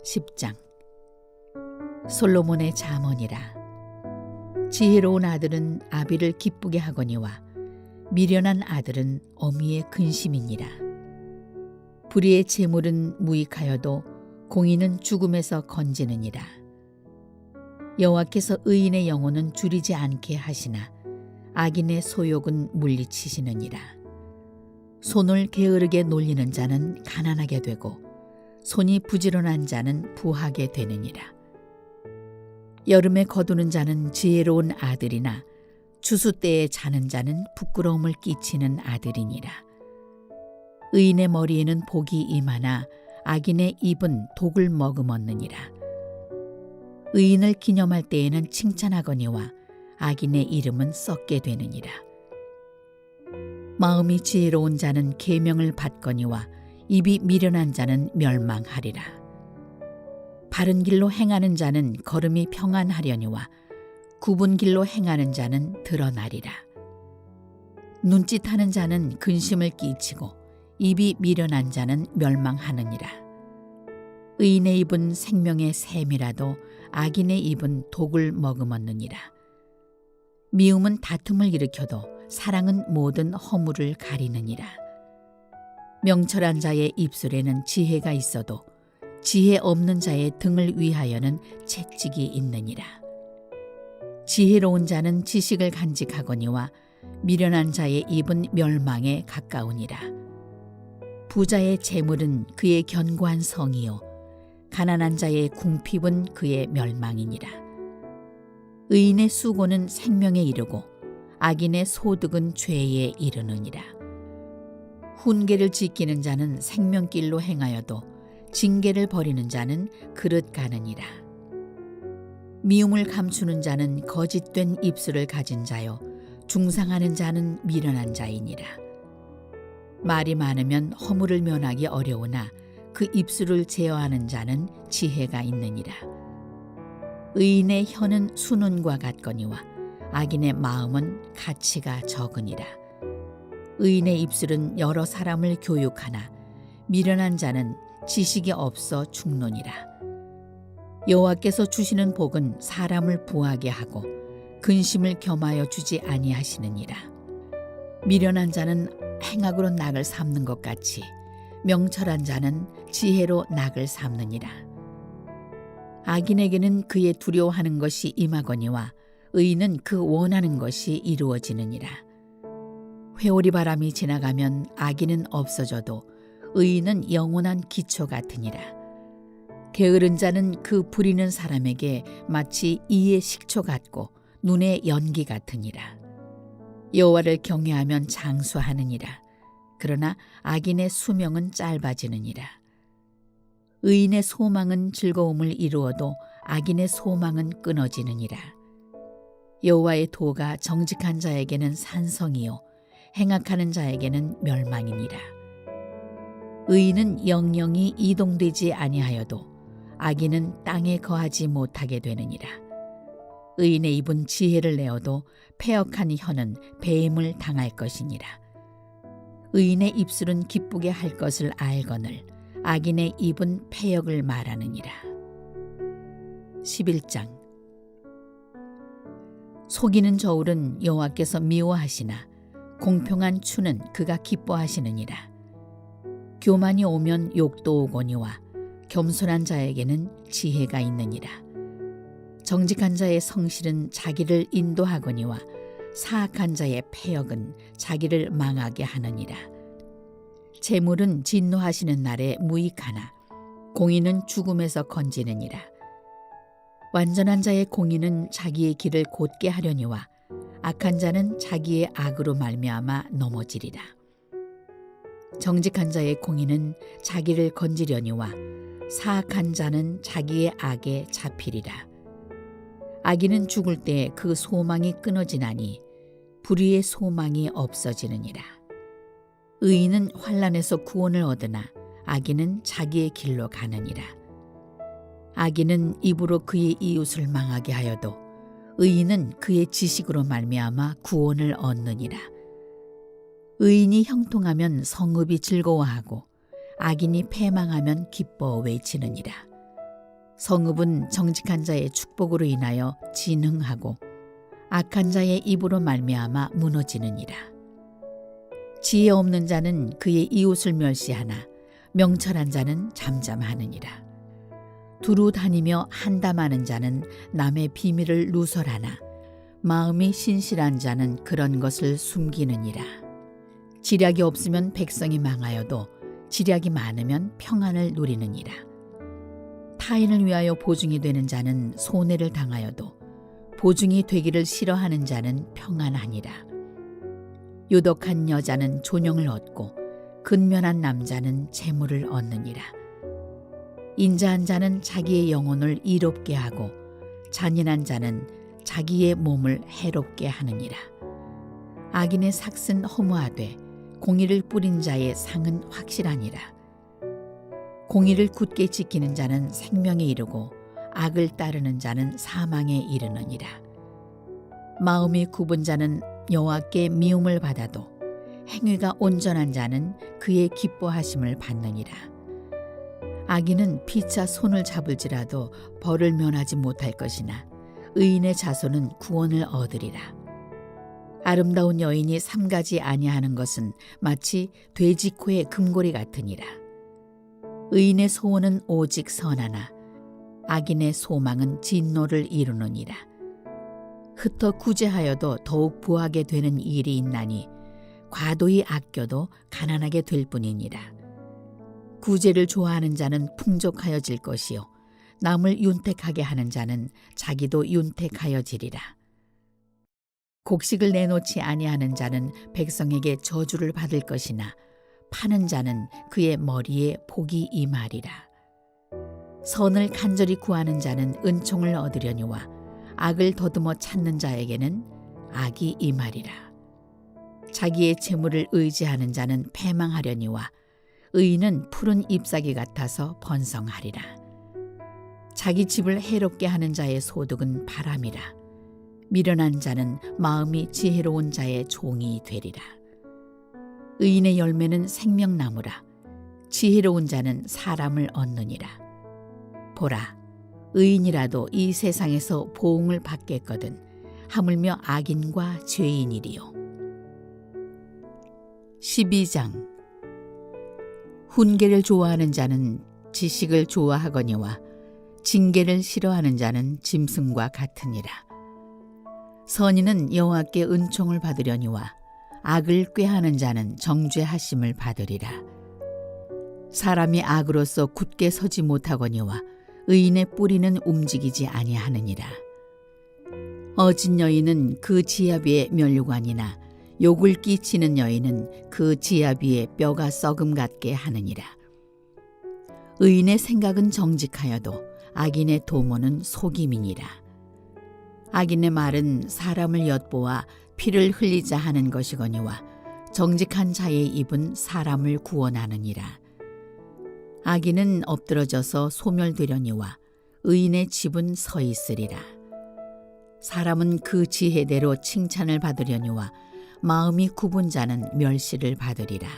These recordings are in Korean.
10장. 솔로몬의 잠언이라. 지혜로운 아들은 아비를 기쁘게 하거니와 미련한 아들은 어미의 근심이니라. 불의의 재물은 무익하여도 공의는 죽음에서 건지느니라. 여호와께서 의인의 영혼은 줄이지 않게 하시나 악인의 소욕은 물리치시느니라. 손을 게으르게 놀리는 자는 가난하게 되고 손이 부지런한 자는 부하게 되느니라. 여름에 거두는 자는 지혜로운 아들이나 추수 때에 자는 자는 부끄러움을 끼치는 아들이니라. 의인의 머리에는 복이 임하나 악인의 입은 독을 머금었느니라. 의인을 기념할 때에는 칭찬하거니와 악인의 이름은 썩게 되느니라. 마음이 지혜로운 자는 계명을 받거니와 입이 미련한 자는 멸망하리라. 바른 길로 행하는 자는 걸음이 평안하려니와 굽은 길로 행하는 자는 드러나리라. 눈짓하는 자는 근심을 끼치고 입이 미련한 자는 멸망하느니라. 의인의 입은 생명의 샘이라도 악인의 입은 독을 머금었느니라. 미움은 다툼을 일으켜도 사랑은 모든 허물을 가리느니라. 명철한 자의 입술에는 지혜가 있어도 지혜 없는 자의 등을 위하여는 채찍이 있느니라. 지혜로운 자는 지식을 간직하거니와 미련한 자의 입은 멸망에 가까우니라. 부자의 재물은 그의 견고한 성이요 가난한 자의 궁핍은 그의 멸망이니라. 의인의 수고는 생명에 이르고 악인의 소득은 죄에 이르느니라. 훈계를 지키는 자는 생명길로 행하여도 징계를 버리는 자는 그릇 가느니라. 미움을 감추는 자는 거짓된 입술을 가진 자요 중상하는 자는 미련한 자이니라. 말이 많으면 허물을 면하기 어려우나 그 입술을 제어하는 자는 지혜가 있느니라. 의인의 혀는 순은과 같거니와 악인의 마음은 가치가 적으니라. 의인의 입술은 여러 사람을 교육하나 미련한 자는 지식이 없어 죽노니라. 여호와께서 주시는 복은 사람을 부하게 하고 근심을 겸하여 주지 아니하시느니라. 미련한 자는 행악으로 낙을 삼는 것 같이 명철한 자는 지혜로 낙을 삼느니라. 악인에게는 그의 두려워하는 것이 임하거니와 의인은 그 원하는 것이 이루어지느니라. 회오리 바람이 지나가면 악인은 없어져도 의인은 영원한 기초 같으니라. 게으른 자는 그 부리는 사람에게 마치 이의 식초 같고 눈의 연기 같으니라. 여호와를 경외하면 장수하느니라. 그러나 악인의 수명은 짧아지느니라. 의인의 소망은 즐거움을 이루어도 악인의 소망은 끊어지느니라. 여호와의 도가 정직한 자에게는 산성이요 행악하는 자에게는 멸망이니라. 의인은 영영이 이동되지 아니하여도 악인은 땅에 거하지 못하게 되느니라. 의인의 입은 지혜를 내어도 패역한 혀는 배임을 당할 것이니라. 의인의 입술은 기쁘게 할 것을 알거늘 악인의 입은 패역을 말하느니라. 11장. 속이는 저울은 여호와께서 미워하시나 공평한 추는 그가 기뻐하시느니라. 교만이 오면 욕도 오거니와 겸손한 자에게는 지혜가 있느니라. 정직한 자의 성실은 자기를 인도하거니와 사악한 자의 패역은 자기를 망하게 하느니라. 재물은 진노하시는 날에 무익하나 공의는 죽음에서 건지느니라. 완전한 자의 공의는 자기의 길을 곧게 하려니와 악한 자는 자기의 악으로 말미암아 넘어지리라. 정직한 자의 공의는 자기를 건지려니와 사악한 자는 자기의 악에 잡히리라. 악인은 죽을 때 그 소망이 끊어지나니 불의의 소망이 없어지느니라. 의인은 환난에서 구원을 얻으나 악인은 자기의 길로 가느니라. 악인은 입으로 그의 이웃을 망하게 하여도 의인은 그의 지식으로 말미암아 구원을 얻느니라. 의인이 형통하면 성읍이 즐거워하고 악인이 패망하면 기뻐 외치느니라. 성읍은 정직한 자의 축복으로 인하여 진흥하고 악한 자의 입으로 말미암아 무너지느니라. 지혜 없는 자는 그의 이웃을 멸시하나 명철한 자는 잠잠하느니라. 두루 다니며 한담하는 자는 남의 비밀을 누설하나 마음이 신실한 자는 그런 것을 숨기느니라. 지략이 없으면 백성이 망하여도 지략이 많으면 평안을 누리느니라. 타인을 위하여 보증이 되는 자는 손해를 당하여도 보증이 되기를 싫어하는 자는 평안하니라. 유독한 여자는 존영을 얻고 근면한 남자는 재물을 얻느니라. 인자한 자는 자기의 영혼을 이롭게 하고 잔인한 자는 자기의 몸을 해롭게 하느니라. 악인의 삭은 허무하되 공의를 뿌린 자의 상은 확실하니라. 공의를 굳게 지키는 자는 생명에 이르고 악을 따르는 자는 사망에 이르느니라. 마음이 굽은 자는 여호와께 미움을 받아도 행위가 온전한 자는 그의 기뻐하심을 받느니라. 악인은 피차 손을 잡을지라도 벌을 면하지 못할 것이나 의인의 자손은 구원을 얻으리라. 아름다운 여인이 삼가지 아니하는 것은 마치 돼지 코의 금고리 같으니라. 의인의 소원은 오직 선하나 악인의 소망은 진노를 이루느니라. 흩어 구제하여도 더욱 부하게 되는 일이 있나니 과도히 아껴도 가난하게 될 뿐이니라. 구제를 좋아하는 자는 풍족하여질 것이요 남을 윤택하게 하는 자는 자기도 윤택하여지리라. 곡식을 내놓지 아니하는 자는 백성에게 저주를 받을 것이나 파는 자는 그의 머리에 복이 임하리라. 선을 간절히 구하는 자는 은총을 얻으려니와 악을 더듬어 찾는 자에게는 악이 임하리라. 자기의 재물을 의지하는 자는 패망하려니와 의인은 푸른 잎사귀 같아서 번성하리라. 자기 집을 해롭게 하는 자의 소득은 바람이라. 미련한 자는 마음이 지혜로운 자의 종이 되리라. 의인의 열매는 생명나무라. 지혜로운 자는 사람을 얻느니라. 보라, 의인이라도 이 세상에서 보응을 받겠거든 하물며 악인과 죄인이리요. 12장. 훈계를 좋아하는 자는 지식을 좋아하거니와 징계를 싫어하는 자는 짐승과 같으니라. 선인은 여호와께 은총을 받으려니와 악을 꾀하는 자는 정죄하심을 받으리라. 사람이 악으로서 굳게 서지 못하거니와 의인의 뿌리는 움직이지 아니하느니라. 어진 여인은 그 지압 위에 면류관이나 욕을 끼치는 여인은 그 지압 위에 뼈가 썩음 같게 하느니라. 의인의 생각은 정직하여도 악인의 도모는 속임이니라. 악인의 말은 사람을 엿보아 피를 흘리자 하는 것이거니와 정직한 자의 입은 사람을 구원하느니라. 악인은 엎드러져서 소멸되려니와 의인의 집은 서 있으리라. 사람은 그 지혜대로 칭찬을 받으려니와 마음이 굽은 자는 멸시를 받으리라.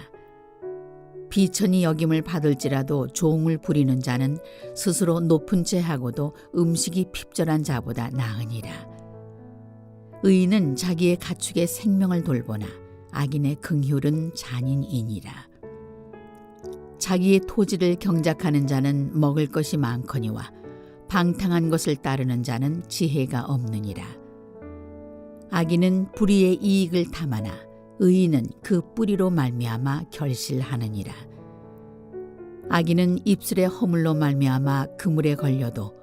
비천히 여김을 받을지라도 종을 부리는 자는 스스로 높은 죄하고도 음식이 핍절한 자보다 나으니라. 의인은 자기의 가축의 생명을 돌보나 악인의 긍휼은 잔인이니라. 자기의 토지를 경작하는 자는 먹을 것이 많거니와 방탕한 것을 따르는 자는 지혜가 없느니라. 악인은 불의의 이익을 탐하나 의인은 그 뿌리로 말미암아 결실하느니라. 악인은 입술의 허물로 말미암아 그물에 걸려도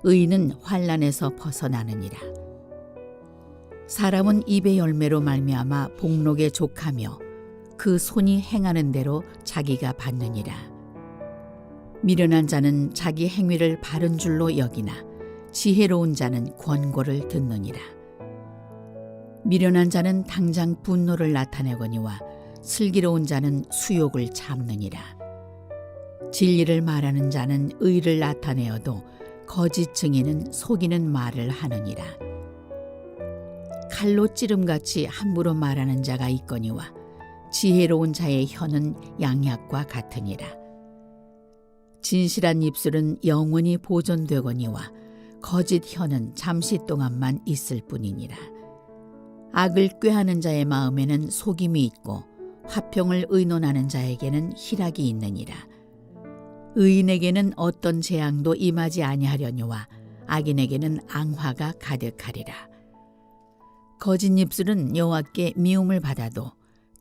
의인은 환난에서 벗어나느니라. 사람은 입의 열매로 말미암아 복록에 족하며 그 손이 행하는 대로 자기가 받느니라. 미련한 자는 자기 행위를 바른 줄로 여기나 지혜로운 자는 권고를 듣느니라. 미련한 자는 당장 분노를 나타내거니와 슬기로운 자는 수욕을 참느니라. 진리를 말하는 자는 의를 나타내어도 거짓 증인은 속이는 말을 하느니라. 칼로 찌름같이 함부로 말하는 자가 있거니와 지혜로운 자의 혀는 양약과 같으니라. 진실한 입술은 영원히 보존되거니와 거짓 혀는 잠시 동안만 있을 뿐이니라. 악을 꾀하는 자의 마음에는 속임이 있고 화평을 의논하는 자에게는 희락이 있느니라. 의인에게는 어떤 재앙도 임하지 아니하려니와 악인에게는 앙화가 가득하리라. 거짓 입술은 여호와께 미움을 받아도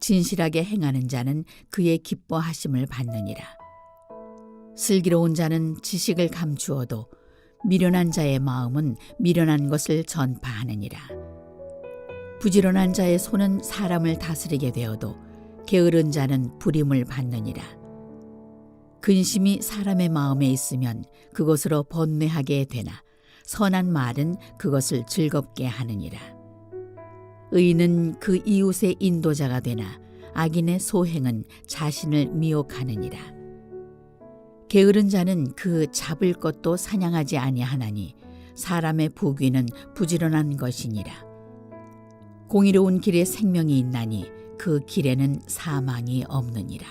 진실하게 행하는 자는 그의 기뻐하심을 받느니라. 슬기로운 자는 지식을 감추어도 미련한 자의 마음은 미련한 것을 전파하느니라. 부지런한 자의 손은 사람을 다스리게 되어도 게으른 자는 부림을 받느니라. 근심이 사람의 마음에 있으면 그것으로 번뇌하게 되나 선한 말은 그것을 즐겁게 하느니라. 의인은 그 이웃의 인도자가 되나 악인의 소행은 자신을 미혹하느니라. 게으른 자는 그 잡을 것도 사냥하지 아니하나니 사람의 부귀는 부지런한 것이니라. 공의로운 길에 생명이 있나니 그 길에는 사망이 없느니라.